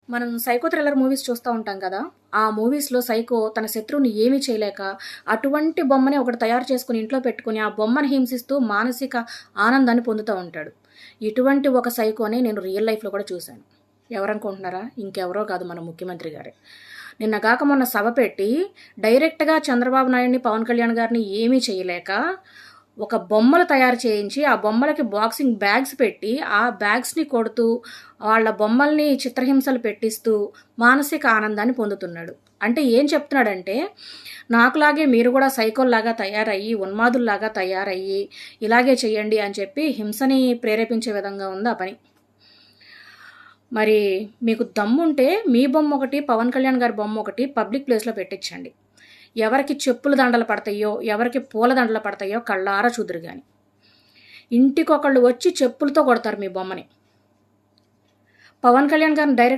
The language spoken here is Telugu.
మనం సైకో థ్రిల్లర్ మూవీస్ చూస్తూ ఉంటాం కదా! ఆ మూవీస్‌లో సైకో తన శత్రువుని ఏమీ చేయలేక, అటువంటి బొమ్మని ఒకటి తయారు చేసుకొని ఇంట్లో పెట్టుకొని, ఆ బొమ్మను హింసిస్తూ మానసిక ఆనందాన్ని పొందుతూ ఉంటాడు. ఇటువంటి ఒక సైకోని నేను రియల్ లైఫ్‌లో కూడా చూశాను. ఎవరనుకుంటున్నారా? ఇంకెవరో కాదు, మన ముఖ్యమంత్రి గారే. నిన్న గాక మొన్న సభ పెట్టి డైరెక్ట్‌గా చంద్రబాబు నాయుడిని, పవన్ కళ్యాణ్ గారిని ఏమీ చేయలేక, ఒక బొమ్మలు తయారు చేయించి, ఆ బొమ్మలకి బాక్సింగ్ బ్యాగ్స్ పెట్టి, ఆ బ్యాగ్స్‌ని కొడుతూ, వాళ్ళ బొమ్మల్ని చిత్రహింసలు పెట్టిస్తూ, మానసిక ఆనందాన్ని పొందుతున్నాడు. అంటే ఏం చెప్తున్నాడంటే, నాకులాగే మీరు కూడా సైకోల్లాగా తయారయ్యి, ఉన్మాదుల్లాగా తయారయ్యి, ఇలాగే చెయ్యండి అని చెప్పి హింసని ప్రేరేపించే విధంగా ఉంది ఆ పని. మరి మీకు దమ్ముంటే మీ బొమ్మ ఒకటి, పవన్ కళ్యాణ్ గారి బొమ్మ ఒకటి పబ్లిక్ ప్లేస్‌లో పెట్టించండి. ఎవరికి చెప్పుల దండలు పడతాయో, ఎవరికి పూల దండలు పడతాయో కళ్ళారా చూదురు గాని. ఇంటికొకళ్ళు వచ్చి చెప్పులతో కొడతారు మీ బొమ్మని. పవన్ కళ్యాణ్ గారిని డైరెక్ట్